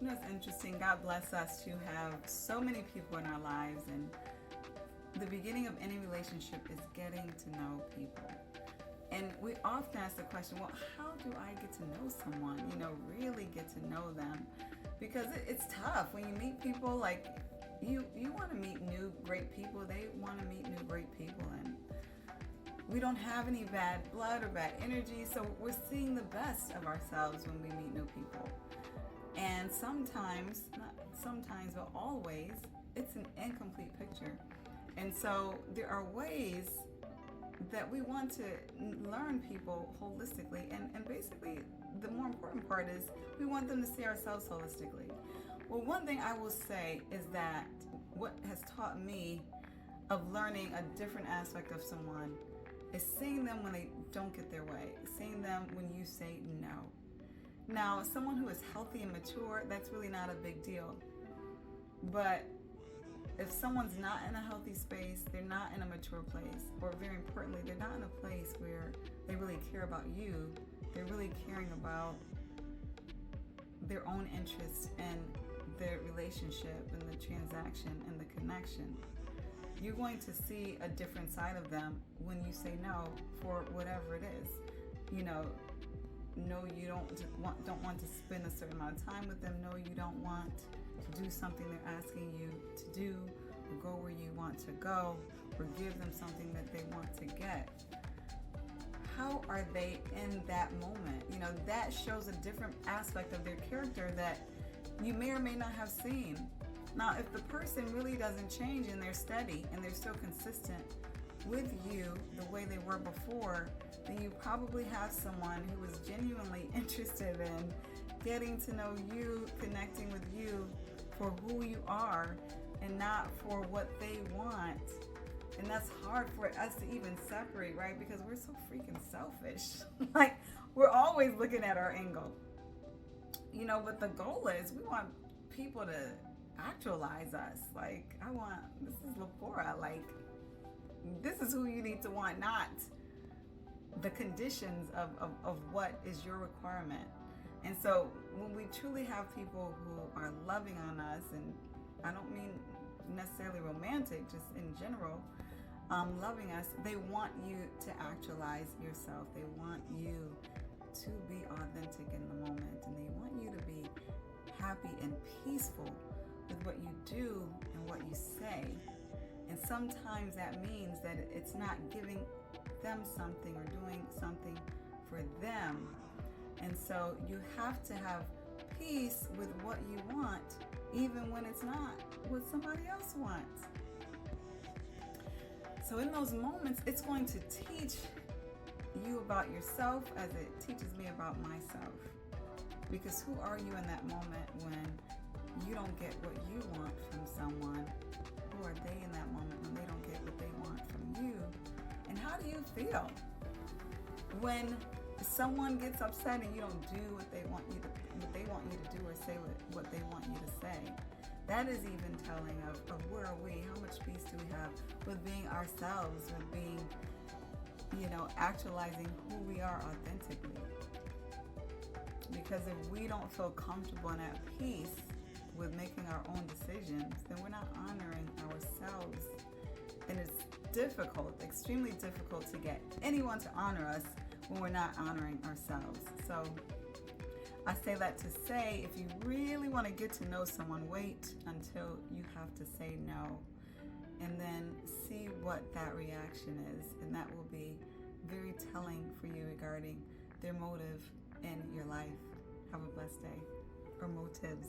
You know, it's interesting. God bless us to have so many people in our lives, and the beginning of any relationship is getting to know people. And we often ask the question, well, how do I get to know someone? You know, really get to know them, because it's tough when you meet people. Like you want to meet new great people. They want to meet new great people, and we don't have any bad blood or bad energy, so we're seeing the best of ourselves when we meet new people. And sometimes, not sometimes, but always, it's an incomplete picture. And so there are ways that we want to learn people holistically. And basically, the more important part is we want them to see ourselves holistically. Well, one thing I will say is that what has taught me of learning a different aspect of someone is seeing them when they don't get their way, seeing them when you say no. Now, someone who is healthy and mature, that's really not a big deal. But if someone's not in a healthy space, they're not in a mature place, or very importantly, they're not in a place where they really care about you, they're really caring about their own interests and their relationship and the transaction and the connection, you're going to see a different side of them when you say no for whatever it is. You know, no, you don't want to spend a certain amount of time with them. No, you don't want to do something they're asking you to do, or go where you want to go, or give them something that they want to get. How are they in that moment? You know, that shows a different aspect of their character that you may or may not have seen. Now, if the person really doesn't change and they're steady and they're still consistent with you the way they were before, then you probably have someone who is genuinely interested in getting to know you, connecting with you for who you are and not for what they want. And that's hard for us to even separate, right? Because we're so freaking selfish. Like, we're always looking at our angle. You know, but the goal is we want people to actualize us. Like, this is Lepora. Like, this is who you need to want, not the conditions of what is your requirement. And so when we truly have people who are loving on us, and I don't mean necessarily romantic, just in general, loving us, they want you to actualize yourself. They want you to be authentic in the moment, and they want you to be happy and peaceful with what you do and what you say. And sometimes that means that it's not giving them something or doing something for them. And so you have to have peace with what you want, even when it's not what somebody else wants. So in those moments, it's going to teach you about yourself as it teaches me about myself. Because who are you in that moment when you don't get what you want from someone? Who are they in that moment when they don't get what they want from you? And how do you feel when someone gets upset and you don't do what they want you to do, or say what they want you to say? That is even telling of where are we? How much peace do we have with being ourselves, with being, actualizing who we are authentically? Because if we don't feel comfortable and at peace with making our own decisions, then we're not honoring ourselves. And it's difficult, extremely difficult to get anyone to honor us when we're not honoring ourselves. So I say that to say, if you really want to get to know someone, wait until you have to say no, and then see what that reaction is. And that will be very telling for you regarding their motive in your life. Have a blessed day, or motives.